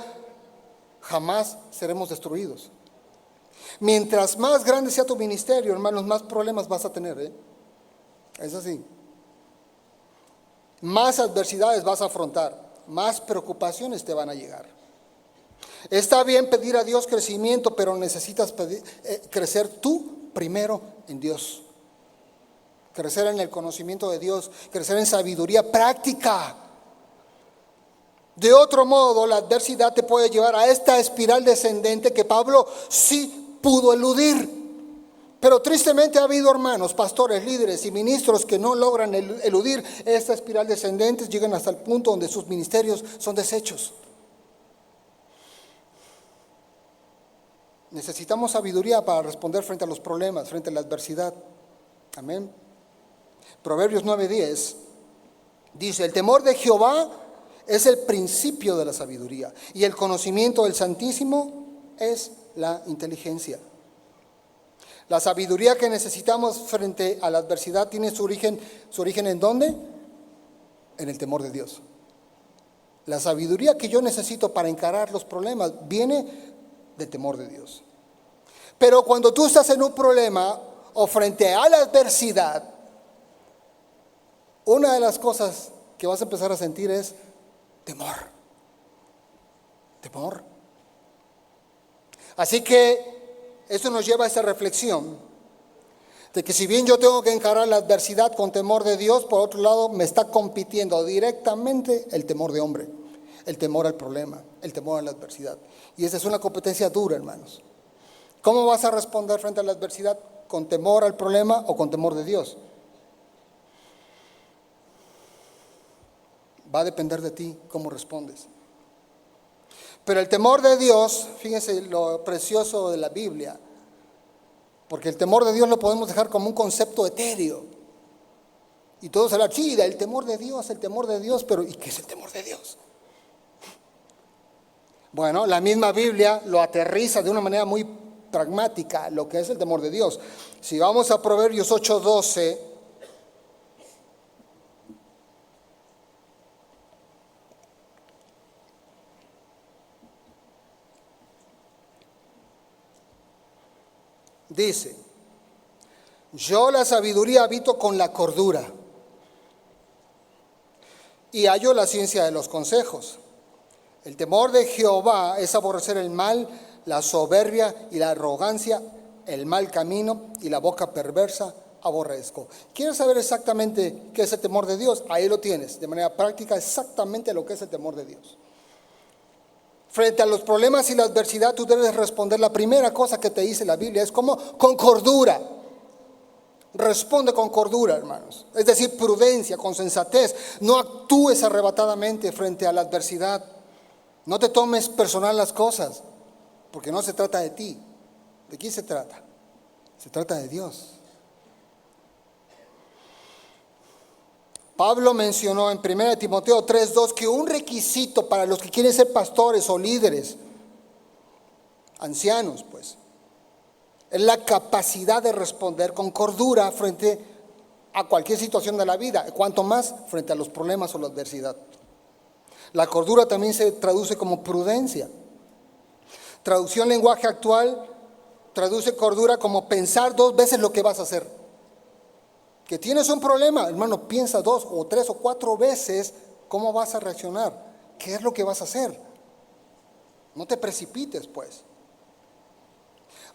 jamás seremos destruidos. Mientras más grande sea tu ministerio, hermanos, más problemas vas a tener, Es así. Más adversidades vas a afrontar, más preocupaciones te van a llegar. Está bien pedir a Dios crecimiento, pero necesitas crecer tú primero en Dios. Crecer en el conocimiento de Dios, crecer en sabiduría práctica. De otro modo, la adversidad te puede llevar a esta espiral descendente que Pablo sí pudo eludir. Pero tristemente ha habido hermanos, pastores, líderes y ministros que no logran eludir esta espiral descendente, llegan hasta el punto donde sus ministerios son deshechos. Necesitamos sabiduría para responder frente a los problemas, frente a la adversidad. Amén. Proverbios 9:10 dice, el temor de Jehová es el principio de la sabiduría y el conocimiento del Santísimo es la inteligencia. La sabiduría que necesitamos frente a la adversidad tiene su origen ¿en dónde? En el temor de Dios. La sabiduría que yo necesito para encarar los problemas viene del temor de Dios. Pero cuando tú estás en un problema o frente a la adversidad, una de las cosas que vas a empezar a sentir es temor. Temor. Así que eso nos lleva a esa reflexión de que si bien yo tengo que encarar la adversidad con temor de Dios, por otro lado me está compitiendo directamente el temor de hombre, el temor al problema, el temor a la adversidad. Y esa es una competencia dura, hermanos. ¿Cómo vas a responder frente a la adversidad? ¿Con temor al problema o con temor de Dios? Va a depender de ti cómo respondes. Pero el temor de Dios, fíjense lo precioso de la Biblia, porque el temor de Dios lo podemos dejar como un concepto etéreo. Y todos hablan, sí, el temor de Dios, pero ¿y qué es el temor de Dios? Bueno, la misma Biblia lo aterriza de una manera muy pragmática, lo que es el temor de Dios. Si vamos a Proverbios 8:12, dice, yo la sabiduría habito con la cordura y hallo la ciencia de los consejos. El temor de Jehová es aborrecer el mal, la soberbia y la arrogancia, el mal camino y la boca perversa aborrezco. ¿Quieres saber exactamente qué es el temor de Dios? Ahí lo tienes, de manera práctica, exactamente lo que es el temor de Dios. Frente a los problemas y la adversidad, tú debes responder. La primera cosa que te dice la Biblia es como con cordura. Responde con cordura, hermanos. Es decir, prudencia, con sensatez. No actúes arrebatadamente frente a la adversidad. No te tomes personal las cosas, porque no se trata de ti. ¿De quién se trata? Se trata de Dios. Pablo mencionó en 1 Timoteo 3:2 que un requisito para los que quieren ser pastores o líderes, ancianos pues, es la capacidad de responder con cordura frente a cualquier situación de la vida, cuanto más frente a los problemas o la adversidad. La cordura también se traduce como prudencia. Traducción lenguaje actual traduce cordura como pensar 2 veces lo que vas a hacer. Que tienes un problema, hermano, piensa 2 o 3 o 4 veces cómo vas a reaccionar, qué es lo que vas a hacer. No te precipites, pues.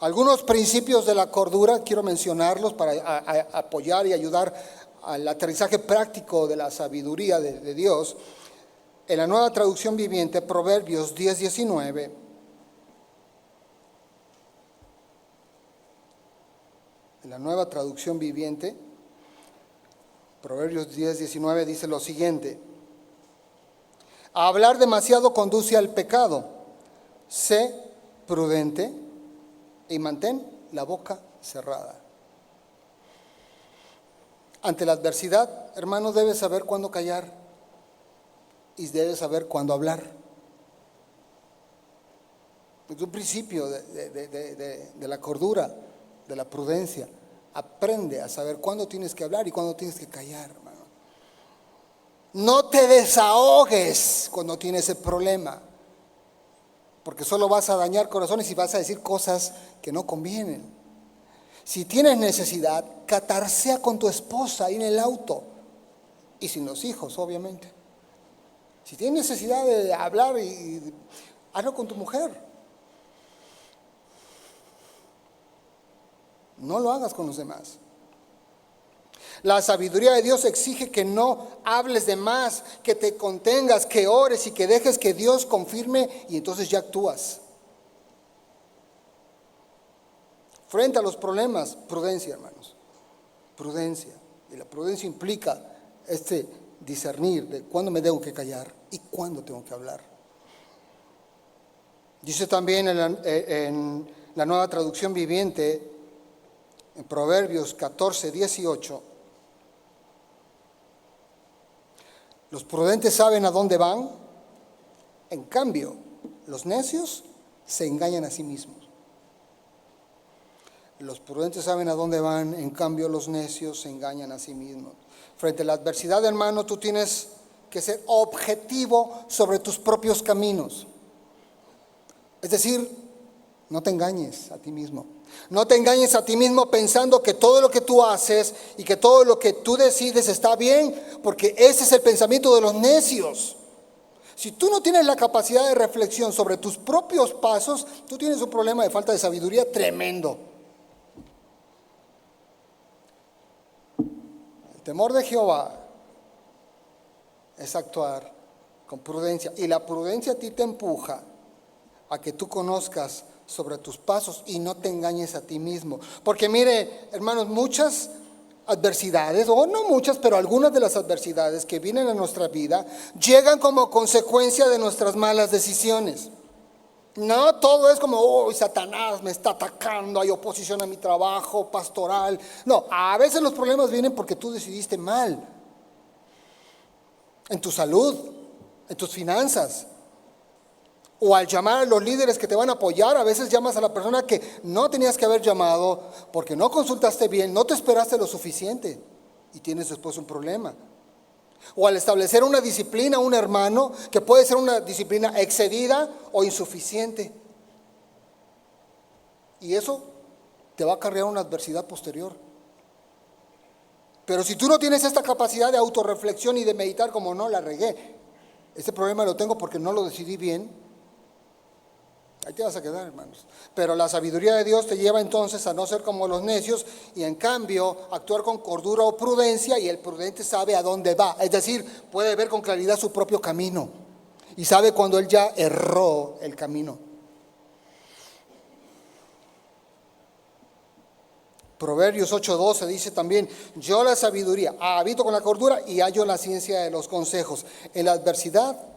Algunos principios de la cordura quiero mencionarlos para apoyar y ayudar al aterrizaje práctico de la sabiduría de Dios. En la Nueva Traducción Viviente, Proverbios 10:19, la Nueva Traducción Viviente, Proverbios 10:19 dice lo siguiente: a hablar demasiado conduce al pecado. Sé prudente y mantén la boca cerrada. Ante la adversidad, hermano, debes saber cuándo callar y debes saber cuándo hablar. Es un principio de la cordura, de la prudencia. Aprende a saber cuándo tienes que hablar y cuándo tienes que callar, hermano. No te desahogues cuando tienes el problema, porque solo vas a dañar corazones y vas a decir cosas que no convienen. Si tienes necesidad, catarsea con tu esposa ahí en el auto y sin los hijos, obviamente. Si tienes necesidad de hablar, hazlo con tu mujer. No lo hagas con los demás. La sabiduría de Dios exige que no hables de más, que te contengas, que ores y que dejes que Dios confirme y entonces ya actúas. Frente a los problemas, prudencia, hermanos. Prudencia. Y la prudencia implica discernir de cuándo me tengo que callar y cuándo tengo que hablar. Dice también en la Nueva Traducción Viviente, en Proverbios 14:18, los prudentes saben a dónde van, en cambio, los necios se engañan a sí mismos. Los prudentes saben a dónde van, en cambio, los necios se engañan a sí mismos. Frente a la adversidad, hermano, tú tienes que ser objetivo sobre tus propios caminos. Es decir, no te engañes a ti mismo. No te engañes a ti mismo pensando que todo lo que tú haces y que todo lo que tú decides está bien, porque ese es el pensamiento de los necios. Si tú no tienes la capacidad de reflexión sobre tus propios pasos, tú tienes un problema de falta de sabiduría tremendo. El temor de Jehová es actuar con prudencia, y la prudencia a ti te empuja a que tú conozcas sobre tus pasos y no te engañes a ti mismo. Porque mire, hermanos, muchas adversidades, o no muchas, pero algunas de las adversidades que vienen a nuestra vida llegan como consecuencia de nuestras malas decisiones. No todo es como, oh, Satanás me está atacando, hay oposición a mi trabajo pastoral. No, a veces los problemas vienen porque tú decidiste mal. En tu salud, en tus finanzas. O al llamar a los líderes que te van a apoyar, a veces llamas a la persona que no tenías que haber llamado porque no consultaste bien, no te esperaste lo suficiente y tienes después un problema. O al establecer una disciplina, un hermano, que puede ser una disciplina excedida o insuficiente. Y eso te va a acarrear una adversidad posterior. Pero si tú no tienes esta capacidad de autorreflexión y de meditar como no, la regué, este problema lo tengo porque no lo decidí bien, ahí te vas a quedar, hermanos. Pero la sabiduría de Dios te lleva entonces a no ser como los necios y en cambio actuar con cordura o prudencia, y el prudente sabe a dónde va. Es decir, puede ver con claridad su propio camino y sabe cuando él ya erró el camino. Proverbios 8:12 dice también: yo la sabiduría habito con la cordura y hallo la ciencia de los consejos. En la adversidad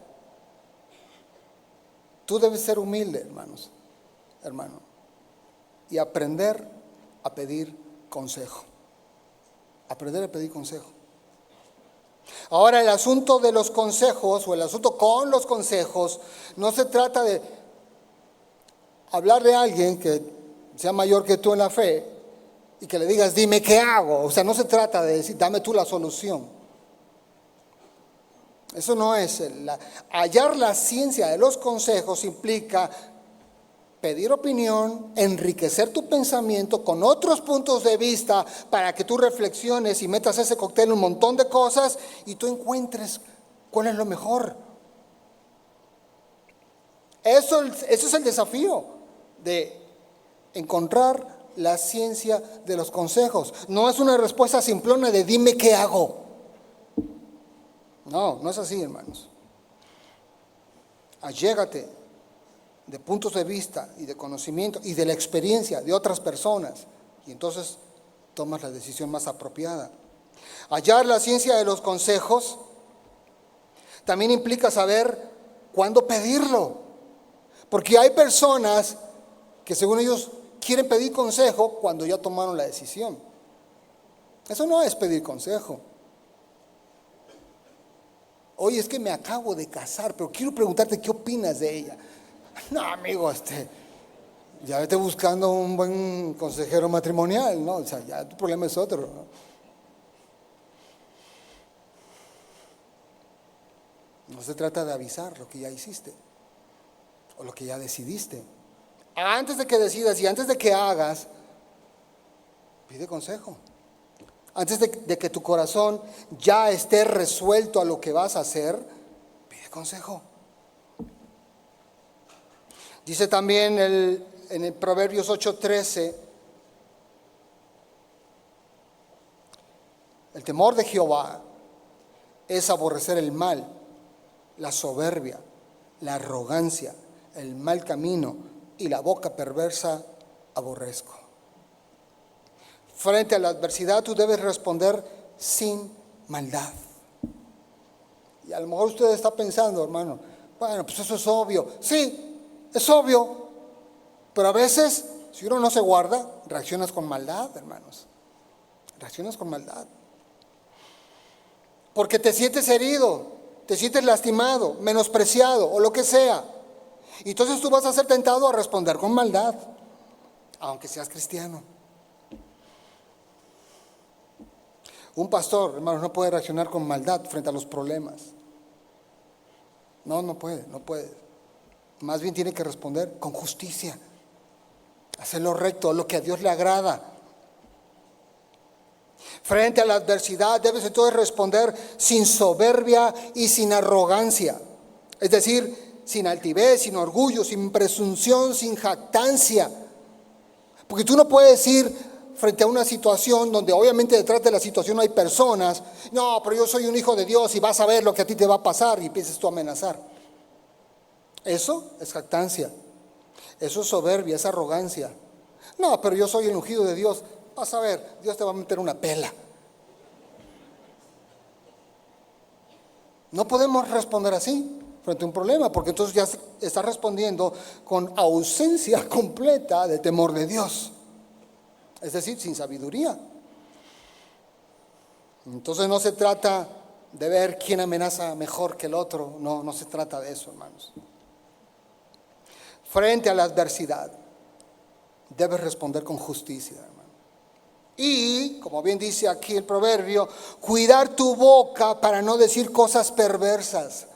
tú debes ser humilde, hermano, y aprender a pedir consejo. Aprender a pedir consejo. Ahora, el asunto de los consejos, o el asunto con los consejos, no se trata de hablar de alguien que sea mayor que tú en la fe y que le digas, dime qué hago. O sea, no se trata de decir, dame tú la solución. Eso no es hallar la ciencia de los consejos implica pedir opinión, enriquecer tu pensamiento con otros puntos de vista para que tú reflexiones y metas ese cóctel un montón de cosas y tú encuentres cuál es lo mejor. Eso es el desafío de encontrar la ciencia de los consejos. No es una respuesta simplona de dime qué hago. No es así, hermanos. Allégate de puntos de vista y de conocimiento y de la experiencia de otras personas y entonces tomas la decisión más apropiada. Hallar la ciencia de los consejos también implica saber cuándo pedirlo. Porque hay personas que según ellos quieren pedir consejo cuando ya tomaron la decisión. Eso no es pedir consejo. Oye, es que me acabo de casar, pero quiero preguntarte qué opinas de ella. No, amigo, ya vete buscando un buen consejero matrimonial, ¿no? O sea, ya tu problema es otro, ¿no? No se trata de avisar lo que ya hiciste o lo que ya decidiste. Antes de que decidas y antes de que hagas, pide consejo. Antes de que tu corazón ya esté resuelto a lo que vas a hacer, pide consejo. Dice también en el Proverbios 8:13, el temor de Jehová es aborrecer el mal, la soberbia, la arrogancia, el mal camino y la boca perversa aborrezco. Frente a la adversidad tú debes responder sin maldad. Y a lo mejor usted está pensando, hermano, bueno, pues eso es obvio. Sí, es obvio, pero a veces, si uno no se guarda, reaccionas con maldad, hermanos. Reaccionas con maldad. Porque te sientes herido, te sientes lastimado, menospreciado o lo que sea. Y entonces tú vas a ser tentado a responder con maldad, aunque seas cristiano. Un pastor, hermanos, no puede reaccionar con maldad frente a los problemas. No puede. Más bien tiene que responder con justicia. Hacer lo recto, lo que a Dios le agrada. Frente a la adversidad debes entonces responder sin soberbia y sin arrogancia. Es decir, sin altivez, sin orgullo, sin presunción, sin jactancia. Porque tú no puedes ir frente a una situación donde obviamente detrás de la situación hay personas. No, pero yo soy un hijo de Dios y vas a ver lo que a ti te va a pasar, y empiezas tú a amenazar. Eso es jactancia. Eso es soberbia, es arrogancia. No, pero yo soy el ungido de Dios. Vas a ver, Dios te va a meter una pela. No podemos responder así frente a un problema, porque entonces ya estás respondiendo con ausencia completa de temor de Dios. Es decir, sin sabiduría. Entonces no se trata de ver quién amenaza mejor que el otro. No se trata de eso, hermanos. Frente a la adversidad, debes responder con justicia, hermano. Y, como bien dice aquí el proverbio, cuidar tu boca para no decir cosas perversas.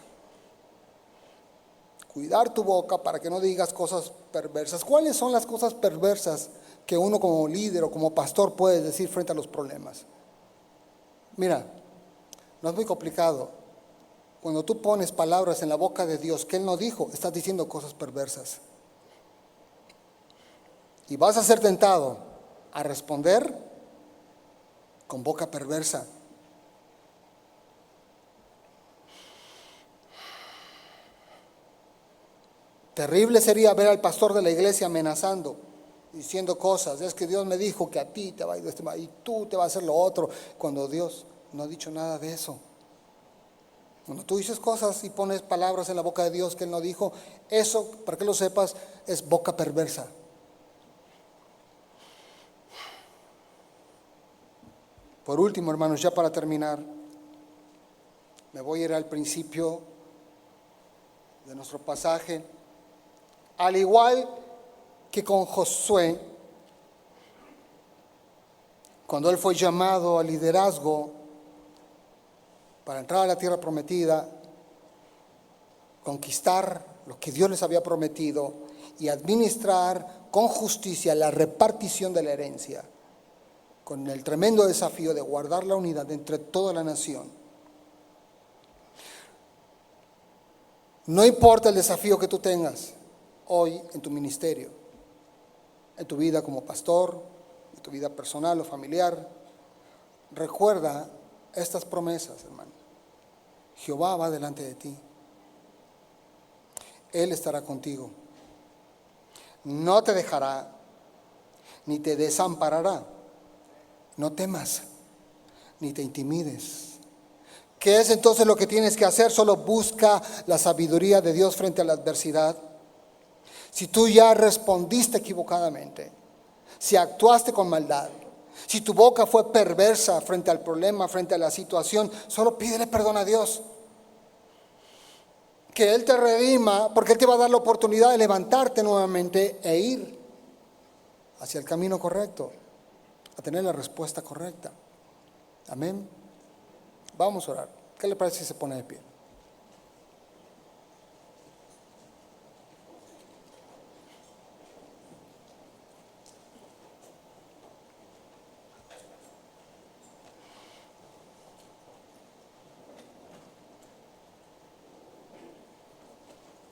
Cuidar tu boca para que no digas cosas perversas. ¿Cuáles son las cosas perversas que uno como líder o como pastor puede decir frente a los problemas? Mira, no es muy complicado. Cuando tú pones palabras en la boca de Dios que Él no dijo, estás diciendo cosas perversas. Y vas a ser tentado a responder con boca perversa. Terrible sería ver al pastor de la iglesia amenazando, diciendo cosas. Es que Dios me dijo que a ti te va a ir y tú te vas a hacer lo otro, cuando Dios no ha dicho nada de eso. Cuando tú dices cosas y pones palabras en la boca de Dios que Él no dijo, eso, para que lo sepas, es boca perversa. Por último, hermanos, ya para terminar, me voy a ir al principio de nuestro pasaje. Al igual que con Josué, cuando él fue llamado al liderazgo para entrar a la tierra prometida, conquistar lo que Dios les había prometido y administrar con justicia la repartición de la herencia, con el tremendo desafío de guardar la unidad entre toda la nación. No importa el desafío que tú tengas hoy en tu ministerio, en tu vida como pastor, en tu vida personal o familiar, recuerda estas promesas, hermano. Jehová va delante de ti. Él estará contigo. No te dejará, ni te desamparará, No temas, ni te intimides. ¿Qué es entonces lo que tienes que hacer? Solo busca la sabiduría de Dios frente a la adversidad. Si tú ya respondiste equivocadamente, si actuaste con maldad, si tu boca fue perversa frente al problema, frente a la situación, solo pídele perdón a Dios. Que Él te redima, porque Él te va a dar la oportunidad de levantarte nuevamente e ir hacia el camino correcto, a tener la respuesta correcta. Amén. Vamos a orar. ¿Qué le parece si se pone de pie?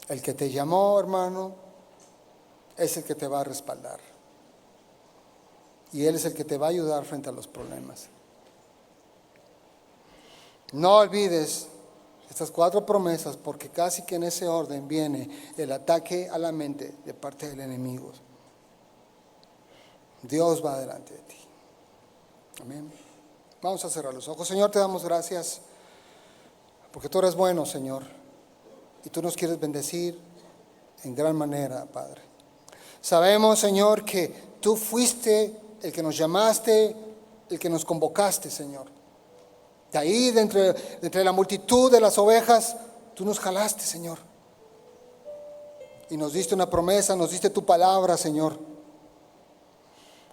El que te llamó, hermano, es el que te va a respaldar. Y Él es el que te va a ayudar frente a los problemas. No olvides estas 4 promesas, porque casi que en ese orden viene el ataque a la mente de parte del enemigo. Dios va delante de ti. Amén. Vamos a cerrar los ojos. Señor, te damos gracias porque tú eres bueno, Señor, y tú nos quieres bendecir en gran manera, Padre. Sabemos, Señor, que tú fuiste el que nos llamaste, el que nos convocaste, Señor. De ahí, de entre la multitud de las ovejas, tú nos jalaste, Señor. Y nos diste una promesa, nos diste tu palabra, Señor.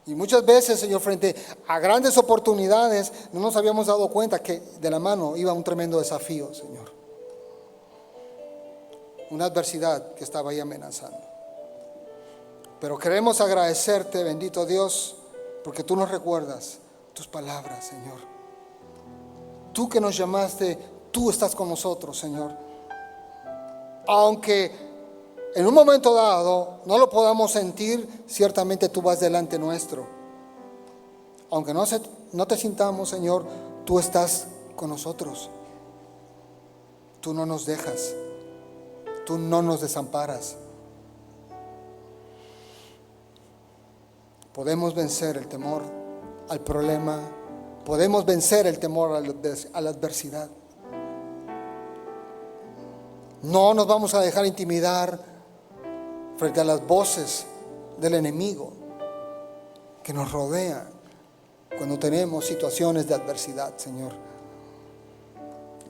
Y muchas veces, Señor, frente a grandes oportunidades, no nos habíamos dado cuenta que de la mano iba un tremendo desafío, Señor. Una adversidad que estaba ahí amenazando. Pero queremos agradecerte, bendito Dios, porque tú nos recuerdas tus palabras, Señor. Tú que nos llamaste, tú estás con nosotros, Señor. Aunque en un momento dado no lo podamos sentir, ciertamente tú vas delante nuestro. Aunque no te sintamos, Señor, tú estás con nosotros. Tú no nos dejas. Tú no nos desamparas. Podemos vencer el temor al problema. Podemos vencer el temor a la adversidad. No nos vamos a dejar intimidar frente a las voces del enemigo que nos rodean cuando tenemos situaciones de adversidad, Señor.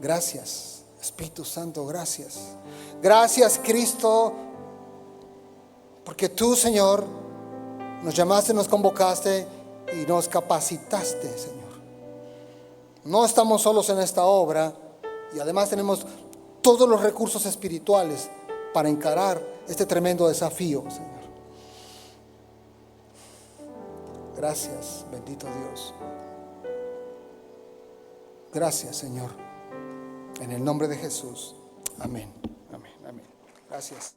Gracias, Espíritu Santo, gracias. Gracias, Cristo, porque tú, Señor, nos llamaste, nos convocaste y nos capacitaste, Señor. No estamos solos en esta obra y además tenemos todos los recursos espirituales para encarar este tremendo desafío, Señor. Gracias, bendito Dios. Gracias, Señor. En el nombre de Jesús. Amén. Amén. Amén. Gracias.